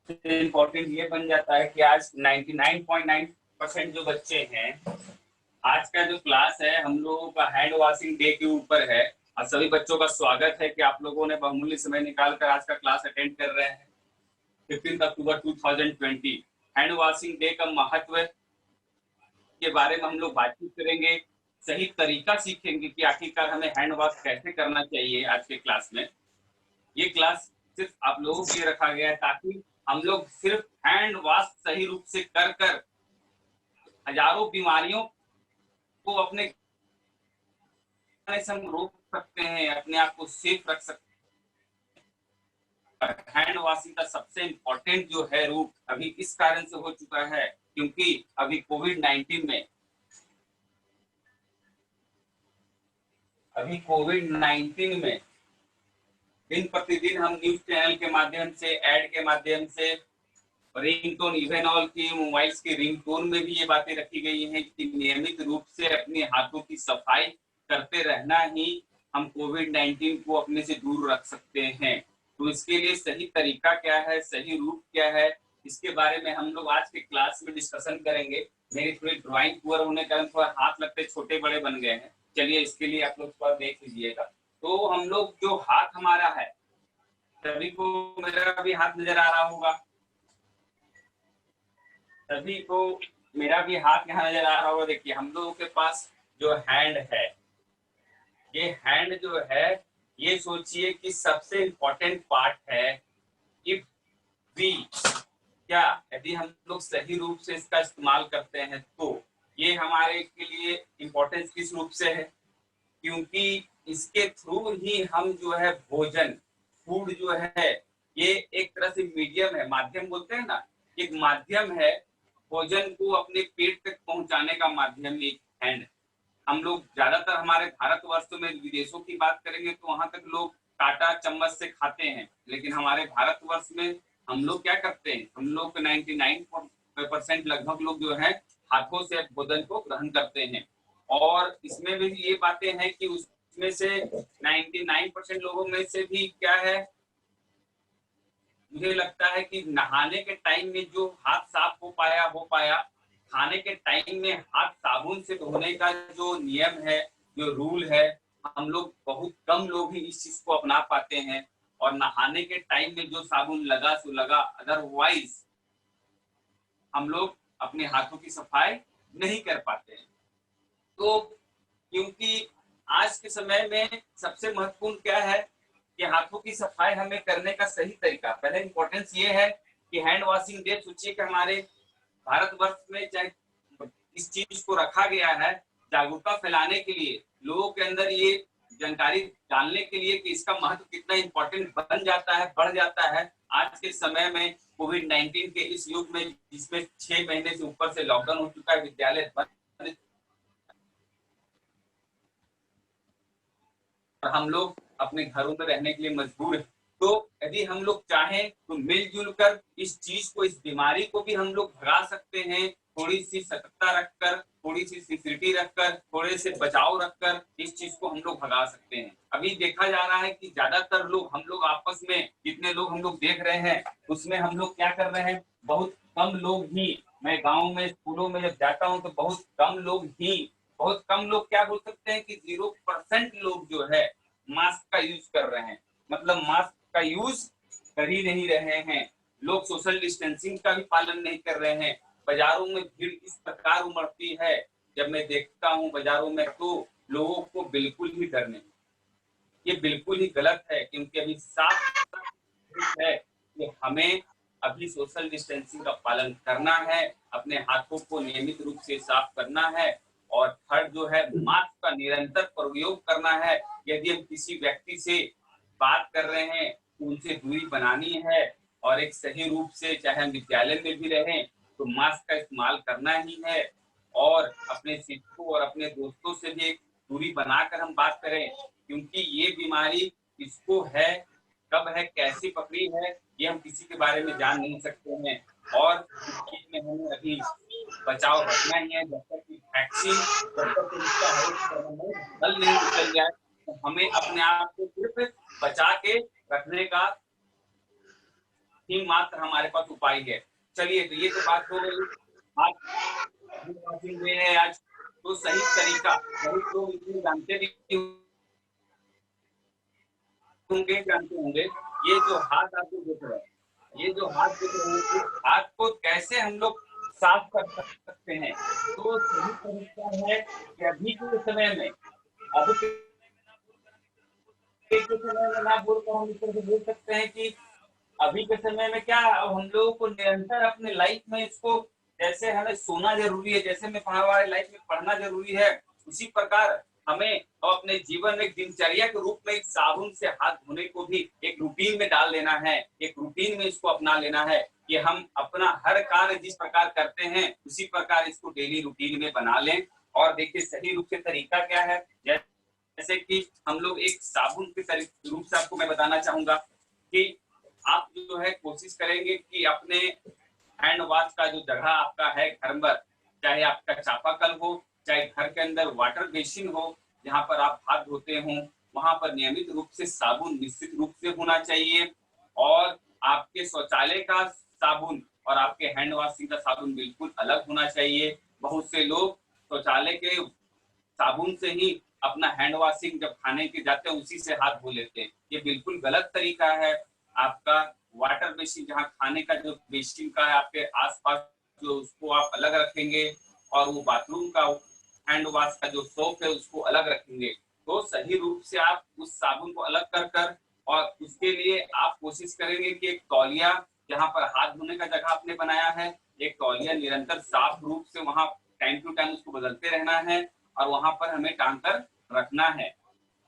Important ये बन जाता है कि आज 99.9% जो बच्चे हैं, आज का जो क्लास है हम लोगों का हैंड वॉशिंग डे के ऊपर है। और सभी बच्चों का स्वागत है कि आप लोगों ने बहुमूल्य समय निकालकर आज का क्लास अटेंड कर रहे हैं। 15 अक्टूबर 2020 हैंड वॉशिंग डे का महत्व के बारे में हम लोग बातचीत करेंगे, सही तरीका सीखेंगे कि आखिरकार हमें हैंड वॉश कैसे करना चाहिए। आज के क्लास में ये क्लास सिर्फ आप लोगों के लिए रखा गया है ताकि हम लोग सिर्फ हैंड वॉश सही रूप से कर कर हजारों बीमारियों को अपने से हम रोक सकते हैं, अपने आप को सेफ रख सकते हैं। हैंड वॉशिंग का सबसे इम्पोर्टेंट जो है रूप अभी इस कारण से हो चुका है क्योंकि अभी कोविड-19 में दिन प्रतिदिन हम न्यूज चैनल के माध्यम से, एड के माध्यम से, रिंगटोन इवेनॉल की मोबाइल्स की रिंगटोन में भी ये बातें रखी गई हैं कि नियमित रूप से अपने हाथों की सफाई करते रहना ही हम कोविड-19 को अपने से दूर रख सकते हैं। तो इसके लिए सही तरीका क्या है, सही रूप क्या है, इसके बारे में हम लोग आज के क्लास में डिस्कशन करेंगे। मेरी थोड़ी ड्राइंग पुअर होने के कारण थोड़ा हाथ लगते छोटे बड़े बन गए हैं। चलिए इसके लिए आप लोग थोड़ा देख लीजिएगा। तो हम लोग जो हाथ हमारा है, सभी को मेरा भी हाथ नजर आ रहा होगा, सभी को मेरा भी हाथ यहाँ नजर आ रहा होगा। देखिए हम लोगों के पास जो हैंड है, ये हैंड जो है ये सोचिए कि सबसे इम्पोर्टेंट पार्ट है। इफ वी क्या यदि हम लोग सही रूप से इसका इस्तेमाल करते हैं तो ये हमारे के लिए इम्पोर्टेंस किस रूप से है, क्योंकि इसके थ्रू ही हम जो है भोजन, फूड जो है ये एक तरह से मीडियम है, माध्यम बोलते हैं ना, एक माध्यम है भोजन को अपने पेट तक पहुंचाने का माध्यम एक हैंड। हम लोग ज्यादातर हमारे भारतवर्ष में, विदेशों की बात करेंगे तो वहां तक लोग कांटा चम्मच से खाते हैं, लेकिन हमारे भारतवर्ष में हम लोग क्या करते हैं, हम लोग 99% लगभग लोग जो है हाथों से भोजन को ग्रहण करते हैं। और इसमें भी ये बातें हैं कि उसमें से 99% लोगों में से भी क्या है, मुझे लगता है कि नहाने के टाइम में जो हाथ साफ हो पाया, खाने के टाइम में हाथ साबुन से धोने का जो नियम है, जो रूल है, हम लोग बहुत कम लोग ही इस चीज को अपना पाते हैं। और नहाने के टाइम में जो साबुन लगा सो लगा, अदरवाइज हम लोग अपने हाथों की सफाई नहीं कर पाते हैं। तो क्योंकि आज के समय में सबसे महत्वपूर्ण क्या है कि हाथों की सफाई हमें करने का सही तरीका, पहले इंपॉर्टेंस ये है कि हैंड वॉशिंग डे सोचिए कि हमारे भारतवर्ष में चाहे इस चीज को रखा गया है जागरूकता फैलाने के लिए, लोगों के अंदर ये जानकारी डालने के लिए कि इसका महत्व कितना इंपॉर्टेंट बन जाता है, बढ़ जाता है आज के समय में कोविड-19 के इस युग में, जिसमें 6 महीने से ऊपर से लॉकडाउन हो चुका है, विद्यालय बंद, और हम लोग अपने घरों में रहने के लिए मजबूर हैं। तो यदि हम लोग चाहें तो मिलजुल कर इस चीज को, इस बीमारी को भी हम लोग भगा सकते हैं। थोड़ी सी सतर्कता रखकर, थोड़ी सी सिक्योरिटी रखकर, थोड़े से बचाव रखकर इस चीज को हम लोग भगा सकते हैं। अभी देखा जा रहा है कि ज्यादातर लोग, हम लोग आपस में जितने लोग हम लोग देख रहे हैं उसमें हम लोग क्या कर रहे हैं, बहुत कम लोग ही, मैं गाँव में स्कूलों में जब जाता हूँ तो बहुत कम लोग क्या बोल सकते हैं कि 0% लोग जो है मास्क का यूज कर रहे हैं, मतलब मास्क का यूज कर ही नहीं रहे हैं। लोग सोशल डिस्टेंसिंग का भी पालन नहीं कर रहे हैं। बाजारों में भीड़ इस प्रकार उमड़ती है, जब मैं देखता हूँ बाजारों में तो लोगों को बिल्कुल भी डर नहीं। ये बिल्कुल ही गलत है, क्योंकि अभी साफ है कि हमें अभी सोशल डिस्टेंसिंग का पालन करना है, अपने हाथों को नियमित रूप से साफ करना है, और थर्ड जो है मास्क का निरंतर प्रयोग करना है। यदि हम किसी व्यक्ति से बात कर रहे हैं उनसे दूरी बनानी है, और एक सही रूप से, चाहे हम विद्यालय में भी रहें तो मास्क का इस्तेमाल करना ही है, और अपने शिक्षकों और अपने दोस्तों से भी एक दूरी बनाकर हम बात करें, क्योंकि ये बीमारी किसको है, कब है, कैसी पकड़ी है, ये हम किसी के बारे में जान नहीं सकते हैं। और इस चीज में हमें अभी बचाव रखना ही है। जब तक कि वैक्सीन, जब तक कि इसका हल नहीं निकल जाए तो हमें अपने आप को सिर्फ बचा के रखने का ही मात्र हमारे पास उपाय है। चलिए, तो ये तो बात हो गई आज वॉशिंग डे है आज, तो सही तरीका बहुत लोग इसमें जानते भी जानते होंगे, ये जो हाथ आपको दिख रहा है, ये जो हाथ दिख रहे हैं, इस हाथ को कैसे हम लोग साफ कर सकते हैं। तो सही तरीका है कि अभी के समय में, अब के समय में ना बोलकर हम इस तरह से बोल सकते हैं कि अभी के समय में क्या, अब हम लोगों को निरंतर अपने लाइफ में इसको, जैसे हमें सोना जरूरी है, जैसे मैं हमारे लाइफ में पढ़ना जरूरी है, उसी प्रकार हमें अपने जीवन में दिनचर्या के रूप में एक साबुन से हाथ धोने को भी एक रूटीन में डाल लेना है, एक रूटीन में इसको अपना लेना है कि हम अपना हर कार्य जिस प्रकार करते हैं उसी प्रकार इसको डेली रूटीन में बना लें। और देखिए सही रूप से तरीका क्या है, जैसे कि हम लोग एक साबुन के रूप से आपको मैं बताना चाहूंगा कि आप जो है कोशिश करेंगे कि अपने हैंड वॉश का जो जगह आपका है घर पर, चाहे आपका चापाकल हो, चाहे घर के अंदर वाटर बेसिन हो जहां पर आप हाथ धोते हो, वहां पर नियमित रूप से साबुन निश्चित रूप से होना चाहिए। और आपके शौचालय का साबुन और आपके हैंड वॉशिंग का साबुन बिल्कुल अलग होना चाहिए। बहुत से लोग शौचालय के साबुन से ही अपना हैंड वॉशिंग जब खाने के जाते हैं उसी से हाथ धो लेते हैं, ये बिल्कुल गलत तरीका है। आपका वाटर बेसिन जहाँ खाने का जो बेसिन का है आपके आसपास, जो उसको आप अलग रखेंगे, और वो बाथरूम का हैंड वॉश का जो सोप है उसको अलग रखेंगे। तो सही रूप से आप उस साबुन को अलग कर कर, और उसके लिए आप कोशिश करेंगे कि एक तौलिया जहाँ पर हाथ धोने का जगह आपने बनाया है, एक तौलिया निरंतर साफ रूप से वहां टाइम टू टाइम उसको बदलते रहना है और वहां पर हमें टांग कर रखना है।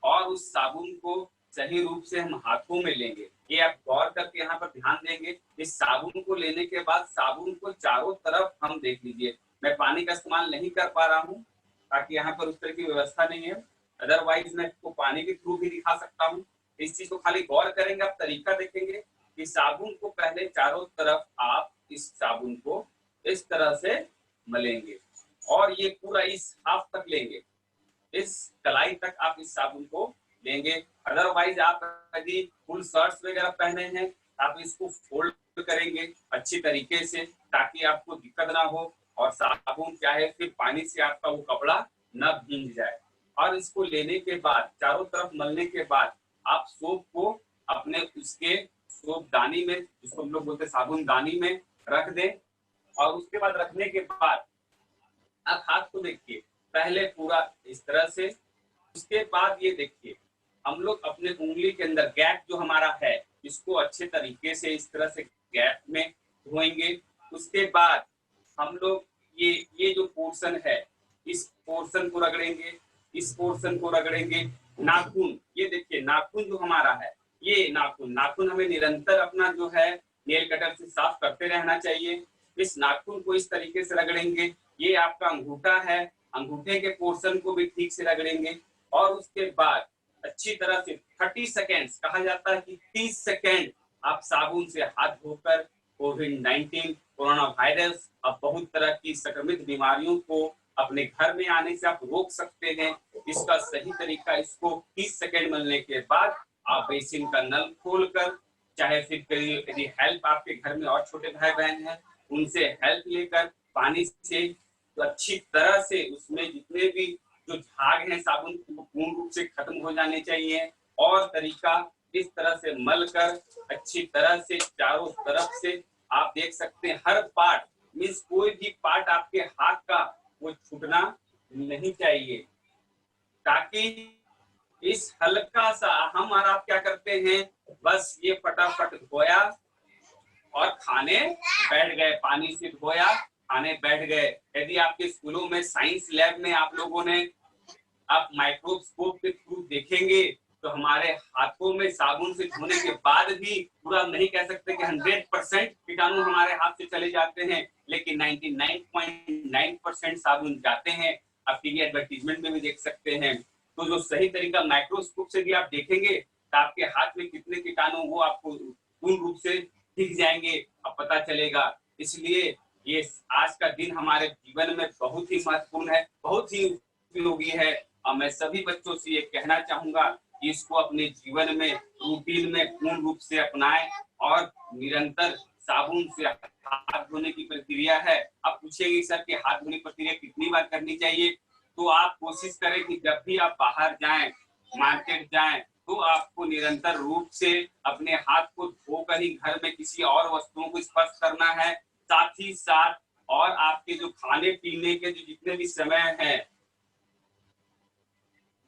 और उस साबुन को सही रूप से हम हाथों में लेंगे, ये आप गौर करके यहाँ पर ध्यान देंगे। इस साबुन को लेने के बाद साबुन को चारों तरफ हम देख लीजिए, मैं पानी का इस्तेमाल नहीं कर पा रहा हूँ ताकि यहाँ पर उस तरह की व्यवस्था नहीं है, अदरवाइज मैं इसको पानी के थ्रू भी दिखा सकता हूँ। इस चीज को खाली गौर करेंगे, आप तरीका देखेंगे कि साबुन को पहले चारों तरफ आप इस साबुन को इस तरह से मलेंगे और ये पूरा इस हाफ तक लेंगे, इस कलाई तक आप इस साबुन को लेंगे। अदरवाइज आप यदि फुल शर्ट्स वगैरह पहने हैं आप इसको फोल्ड करेंगे अच्छी तरीके से ताकि आपको दिक्कत ना हो, और साबुन चाहे फिर पानी से आपका वो कपड़ा न भीग जाए। और इसको लेने के बाद चारों तरफ मलने के बाद आप सोप को अपने उसके सोप दानी में, जिसको हम लोग बोलते हैं साबुन दानी में, रख दें। और उसके बाद रखने के बाद आप हाथ को देखिए पहले पूरा इस तरह से, उसके बाद ये देखिए हम लोग अपने उंगली के अंदर गैप जो हमारा है इसको अच्छे तरीके से इस तरह से गैप में धोएंगे। उसके बाद हम लोग ये जो पोर्शन है इस पोर्शन को रगड़ेंगे, इस पोर्शन को रगड़ेंगे। नाखून, ये देखिए नाखून जो हमारा है, ये नाखून हमें निरंतर अपना जो है नेल कटर से साफ करते रहना चाहिए। इस नाखून को इस तरीके से रगड़ेंगे। ये आपका अंगूठा है, अंगूठे के पोर्शन को भी ठीक से रगड़ेंगे। और उसके बाद अच्छी तरह से 30 सेकेंड्स, कहा जाता है कि 30 सेकेंड आप साबुन से हाथ धोकर कोविड-19 कोरोना वायरस और बहुत तरह की संक्रमित बीमारियों को अपने घर में आने से आप रोक सकते हैं। इसका सही तरीका, इसको 30 सेकेंड मलने के बाद आप बेसिन का नल खोलकर, चाहे फिर यदि हेल्प आपके घर में और छोटे भाई बहन हैं उनसे हेल्प लेकर पानी से तो अच्छी तरह से उसमें जितने भी जो झाग हैं साबुन पूर्ण रूप से खत्म हो जाने चाहिए। और तरीका इस तरह से मल कर अच्छी तरह से चारों तरफ से आप देख सकते हैं हर पार्ट, मीन्स कोई भी पार्ट आपके हाथ का वो छूटना नहीं चाहिए, ताकि इस हल्का सा हम और आप क्या करते हैं, बस ये फटाफट धोया और खाने बैठ गए, पानी से धोया खाने बैठ गए। यदि आपके स्कूलों में साइंस लैब में आप लोगों ने आप माइक्रोस्कोप के थ्रू देखेंगे तो हमारे हाथों में साबुन से धोने के बाद भी पूरा नहीं कह सकते कि 100% कीटाणु हमारे हाथ से चले जाते हैं, लेकिन 99.9% साबुन जाते हैं। आप टीवी एडवर्टीजमेंट में भी देख सकते हैं। तो जो सही तरीका माइक्रोस्कोप से भी आप देखेंगे तो आपके हाथ में कितने कीटाणु वो आपको पूर्ण रूप से दिख जाएंगे, अब पता चलेगा। इसलिए ये आज का दिन हमारे जीवन में बहुत ही महत्वपूर्ण है, बहुत ही उपयोगी है। और मैं सभी बच्चों से ये कहना चाहूंगा इसको अपने जीवन में रूटीन में पूर्ण रूप से अपनाएं और निरंतर साबुन से हाथ धोने की प्रक्रिया है। आप पूछेंगे सर कि हाथ धोने की प्रक्रिया कितनी बार करनी चाहिए, तो आप कोशिश करें कि जब भी आप बाहर जाएं, मार्केट जाएं, तो आपको निरंतर रूप से अपने हाथ को धोकर ही घर में किसी और वस्तुओं को स्पर्श करना है। साथ ही साथ और आपके जो खाने पीने के जो जितने भी समय हैं,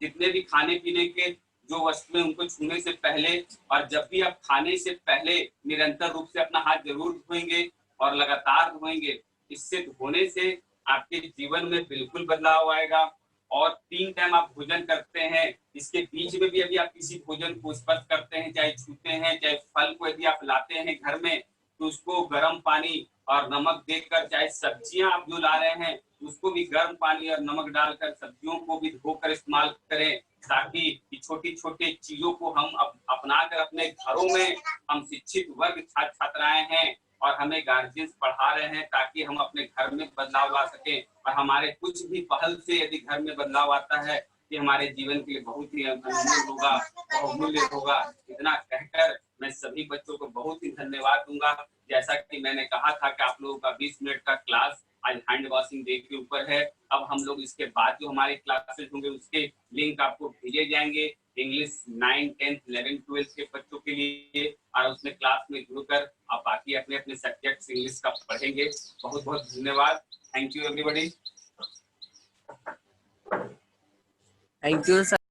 जितने भी खाने पीने के जो वस्तुएं उनको छूने से पहले और जब भी आप खाने से पहले निरंतर रूप से अपना हाथ जरूर धोएंगे और लगातार धोएंगे। इससे धोने से आपके जीवन में बिल्कुल बदलाव आएगा। और 3 टाइम आप भोजन करते हैं, इसके बीच में भी यदि आप किसी भोजन को स्पर्श करते हैं, चाहे छूते हैं, चाहे फल को यदि आप लाते हैं घर में, तो उसको गर्म पानी और नमक देकर, चाहे सब्जियां आप जो ला रहे हैं उसको भी गर्म पानी और नमक डालकर सब्जियों को भी धोकर इस्तेमाल करें, ताकि छोटी छोटी चीजों को हम अपनाकर अपने घरों में हम शिक्षित वर्ग छात्र छात्राएं हैं और हमें गार्जियंस पढ़ा रहे हैं, ताकि हम अपने घर में बदलाव ला सकें। और हमारे कुछ भी पहल से यदि घर में बदलाव आता है कि हमारे जीवन के लिए बहुत ही अनमोल होगा, बहुमूल्य होगा। इतना कहकर मैं सभी बच्चों को बहुत ही धन्यवाद दूंगा। जैसा कि मैंने कहा था कि आप लोगों का 20 मिनट का क्लास आज हैंड वॉशिंग डे के ऊपर है। अब हम लोग इसके बाद जो हमारे क्लासेस होंगे उसके लिंक आपको भेजे जाएंगे इंग्लिश 9, 10, 11, 12 के बच्चों के लिए, और उसमें क्लास में जुड़कर आप बाकी अपने अपने सब्जेक्ट्स इंग्लिश का पढ़ेंगे। बहुत बहुत धन्यवाद। Thank you everybody. Thank you sir.